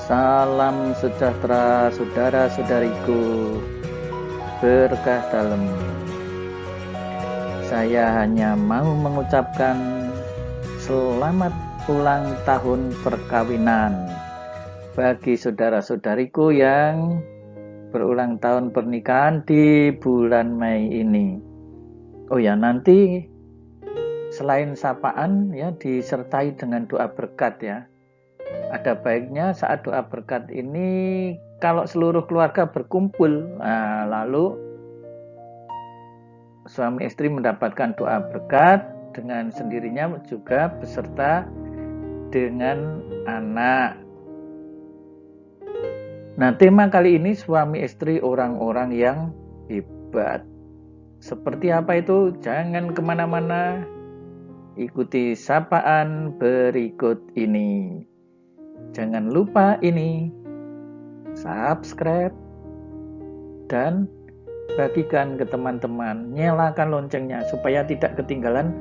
Salam sejahtera saudara-saudariku, berkah dalam. Saya hanya mau mengucapkan selamat ulang tahun perkawinan bagi saudara-saudariku yang berulang tahun pernikahan di bulan Mei ini. Oh ya, nanti selain sapaan ya disertai dengan doa berkat ya. Ada baiknya saat doa berkat ini kalau seluruh keluarga berkumpul, lalu suami istri mendapatkan doa berkat dengan sendirinya juga beserta dengan anak. Nah, tema kali ini suami istri orang-orang yang hebat. Seperti apa itu? Jangan kemana-mana, ikuti sapaan berikut ini. Jangan lupa ini, subscribe dan bagikan ke teman-teman, nyalakan loncengnya supaya tidak ketinggalan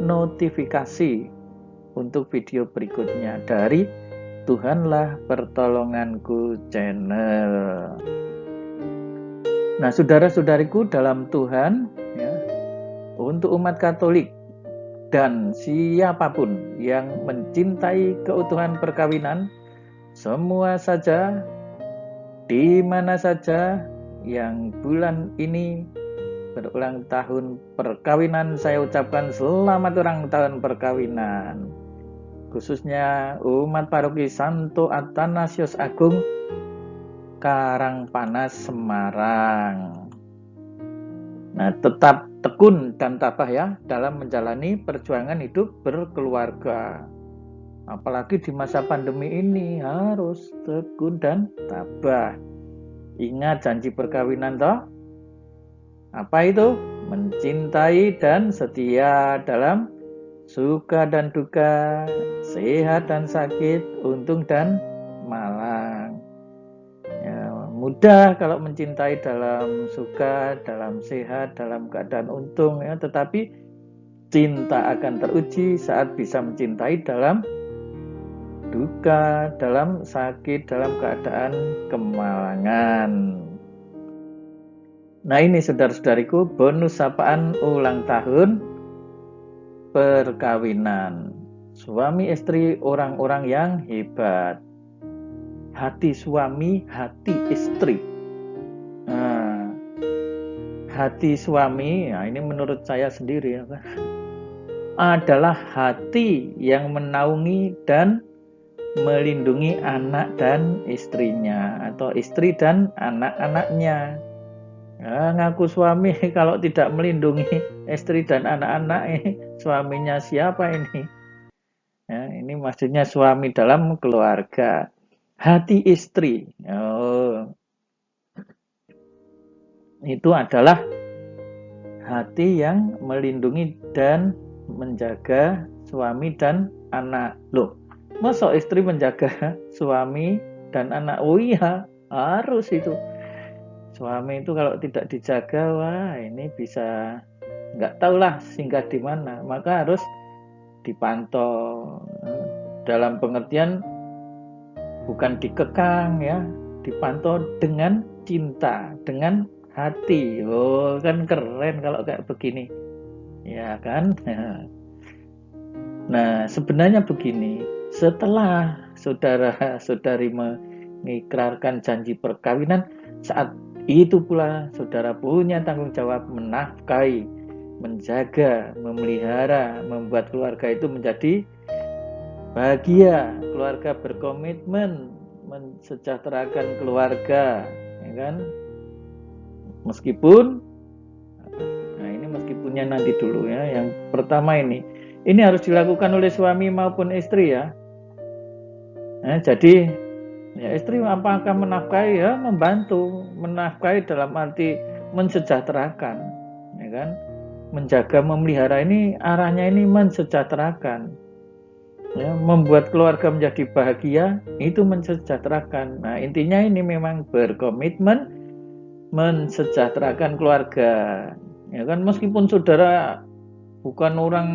notifikasi untuk video berikutnya dari Tuhanlah Pertolonganku channel. Nah, saudara-saudariku dalam Tuhan ya, untuk umat Katolik dan siapapun yang mencintai keutuhan perkawinan, semua saja, di mana saja yang bulan ini berulang tahun perkawinan, saya ucapkan selamat ulang tahun perkawinan. Khususnya umat paroki Santo Athanasius Agung, Karangpanas, Semarang. Nah, tetap tekun dan tabah ya dalam menjalani perjuangan hidup berkeluarga. Apalagi di masa pandemi ini harus tekun dan tabah. Ingat janji perkawinan toh? Apa itu? Mencintai dan setia dalam suka dan duka, sehat dan sakit, untung dan malang. Ya, mudah kalau mencintai dalam suka, dalam sehat, dalam keadaan untung ya, tetapi cinta akan teruji saat bisa mencintai dalam duka, dalam sakit, dalam keadaan kemalangan. Nah, ini saudara-saudariku bonus sapaan ulang tahun perkawinan. Suami istri orang-orang yang hebat. Hati suami, hati istri. Nah, hati suami, ini menurut saya sendiri ya, adalah hati yang menaungi dan melindungi anak dan istrinya, atau istri dan anak-anaknya. Ngaku suami kalau tidak melindungi istri dan anak-anak, suaminya siapa ini? Ya, ini maksudnya suami dalam keluarga. Hati istri, itu adalah hati yang melindungi dan menjaga suami dan anak. Loh, masa istri menjaga suami dan anak? Oh iya, harus itu. Suami itu kalau tidak dijaga, wah ini bisa nggak tahulah singgah di mana. Maka harus dipantau. Dalam pengertian bukan dikekang ya, dipantau dengan cinta, dengan hati. Oh, kan keren kalau kayak begini. Ya kan? Nah, sebenarnya begini, setelah saudara-saudari mengikrarkan janji perkawinan, saat itu pula saudara punya tanggung jawab menafkahi, menjaga, memelihara, membuat keluarga itu menjadi bahagia, keluarga berkomitmen, mensejahterakan keluarga, ya kan? Meskipunnya nanti dulu ya. Yang pertama ini harus dilakukan oleh suami maupun istri ya. Nah, jadi ya istri apakah menafkahi ya, membantu, menafkahi dalam arti mensejahterakan, ya kan? Menjaga, memelihara ini arahnya ini mensejahterakan. Ya, membuat keluarga menjadi bahagia itu mensejahterakan. Nah, intinya ini memang berkomitmen mensejahterakan keluarga. Ya kan, meskipun saudara bukan orang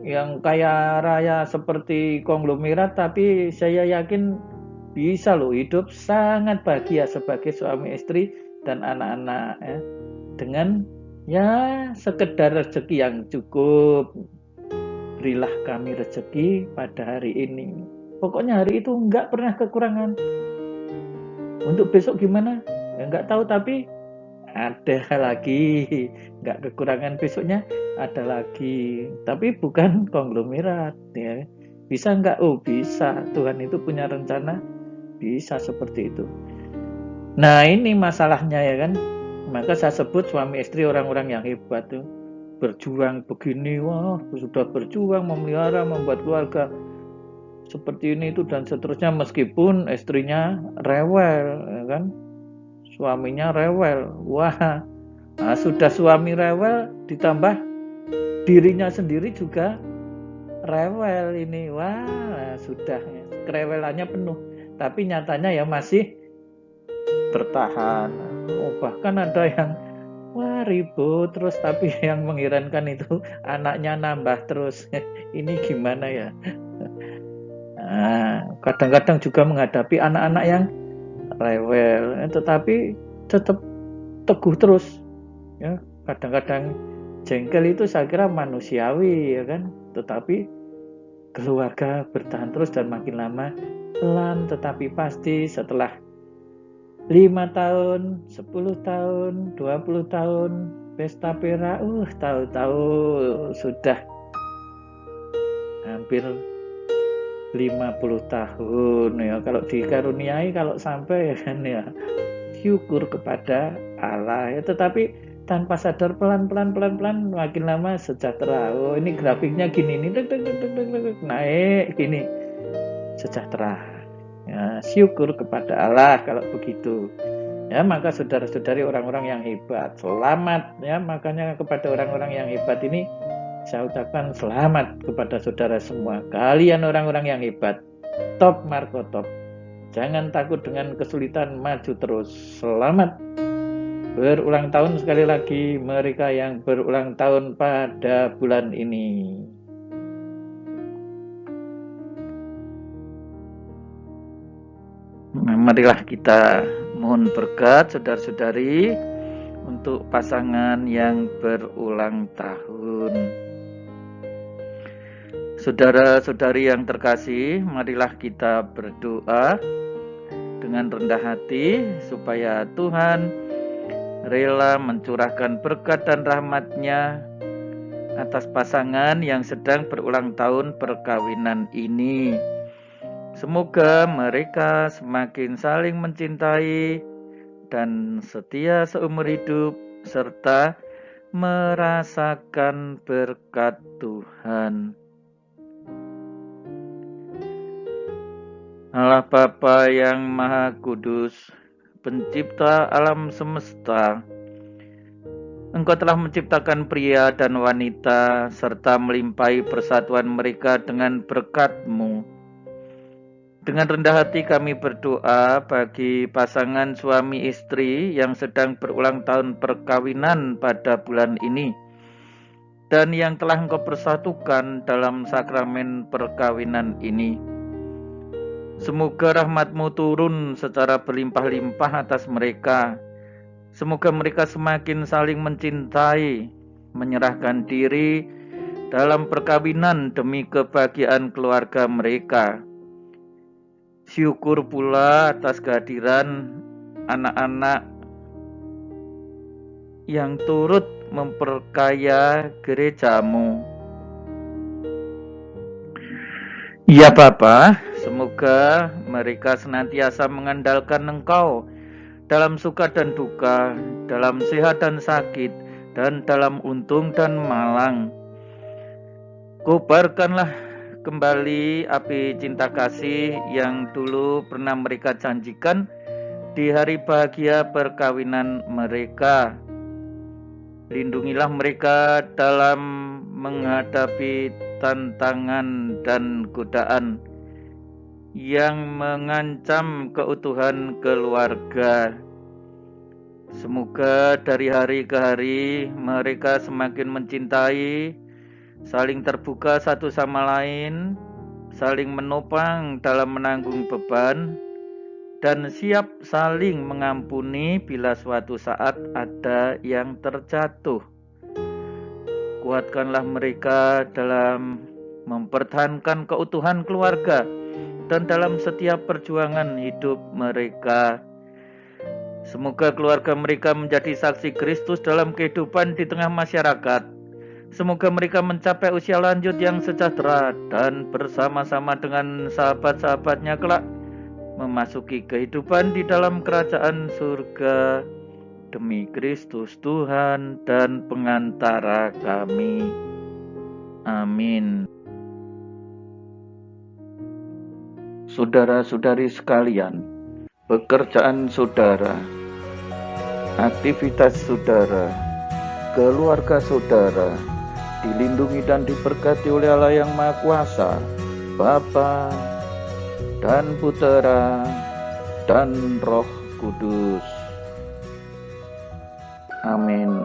yang kaya raya seperti konglomerat, tapi saya yakin bisa loh hidup sangat bahagia sebagai suami istri dan anak-anak ya, dengan ya sekedar rezeki yang cukup. Berilah kami rezeki pada hari ini. Pokoknya hari itu nggak pernah kekurangan. Untuk besok gimana? Ya nggak tahu, tapi ada lagi. Nggak kekurangan besoknya, ada lagi. Tapi bukan konglomerat ya. Bisa nggak? Oh bisa. Tuhan itu punya rencana. Bisa seperti itu. Nah ini masalahnya ya kan. Maka saya sebut suami istri orang-orang yang hebat tuh. Berjuang begini, wah sudah berjuang memelihara, membuat keluarga seperti ini itu dan seterusnya, meskipun istrinya rewel ya kan, suaminya rewel. Wah, nah, sudah suami rewel ditambah dirinya sendiri juga rewel ini. Wah, sudah kerewelannya penuh. Tapi nyatanya ya masih bertahan. Oh, bahkan ada yang wah ribut terus, tapi yang mengherankan itu anaknya nambah terus. Ini gimana ya? Nah, kadang-kadang juga menghadapi anak-anak yang rewel, tetapi tetap teguh terus. Ya, kadang-kadang jengkel itu saya kira manusiawi ya kan, tetapi keluarga bertahan terus dan makin lama pelan tetapi pasti setelah 5 tahun, 10 tahun, 20 tahun pesta pera, tahu-tahu sudah hampir 50 tahun ya. Kalau dikaruniai, kalau sampai ya kan ya syukur kepada Allah ya, tetapi tanpa sadar pelan-pelan makin lama sejahtera. Oh ini grafiknya gini nih, naik gini, sejahtera ya, syukur kepada Allah kalau begitu ya. Maka saudara-saudari orang-orang yang hebat, selamat ya. Makanya kepada orang-orang yang hebat ini saya ucapkan selamat kepada saudara semua. Kalian orang-orang yang hebat, top Marco top. Jangan takut dengan kesulitan, maju terus. Selamat berulang tahun sekali lagi mereka yang berulang tahun pada bulan ini. Marilah kita mohon berkat saudara-saudari untuk pasangan yang berulang tahun. Saudara-saudari yang terkasih, marilah kita berdoa dengan rendah hati supaya Tuhan rela mencurahkan berkat dan rahmat-Nya atas pasangan yang sedang berulang tahun perkawinan ini. Semoga mereka semakin saling mencintai dan setia seumur hidup serta merasakan berkat Tuhan. Allah Bapa yang Maha Kudus, pencipta alam semesta, Engkau telah menciptakan pria dan wanita serta melimpahi persatuan mereka dengan berkat-Mu. Dengan rendah hati kami berdoa bagi pasangan suami istri yang sedang berulang tahun perkawinan pada bulan ini dan yang telah Engkau persatukan dalam sakramen perkawinan ini. Semoga rahmat-Mu turun secara berlimpah-limpah atas mereka. Semoga mereka semakin saling mencintai, menyerahkan diri dalam perkawinan demi kebahagiaan keluarga mereka. Syukur pula atas kehadiran anak-anak yang turut memperkaya gereja-Mu. Ya Bapa, semoga mereka senantiasa mengandalkan Engkau dalam suka dan duka, dalam sehat dan sakit, dan dalam untung dan malang. Kobarkanlah kembali api cinta kasih yang dulu pernah mereka janjikan di hari bahagia perkawinan mereka. Lindungilah mereka dalam menghadapi tantangan dan godaan yang mengancam keutuhan keluarga. Semoga dari hari ke hari mereka semakin mencintai, saling terbuka satu sama lain, saling menopang dalam menanggung beban, dan siap saling mengampuni bila suatu saat ada yang terjatuh. Kuatkanlah mereka dalam mempertahankan keutuhan keluarga dan dalam setiap perjuangan hidup mereka. Semoga keluarga mereka menjadi saksi Kristus dalam kehidupan di tengah masyarakat. Semoga mereka mencapai usia lanjut yang sejahtera dan bersama-sama dengan sahabat-sahabatnya kelak memasuki kehidupan di dalam kerajaan surga. Demi Kristus Tuhan dan pengantara kami. Amin. Saudara-saudari sekalian, pekerjaan saudara, aktivitas saudara, keluarga saudara dilindungi dan diberkati oleh Allah yang Maha Kuasa, Bapa dan Putera dan Roh Kudus. Amin.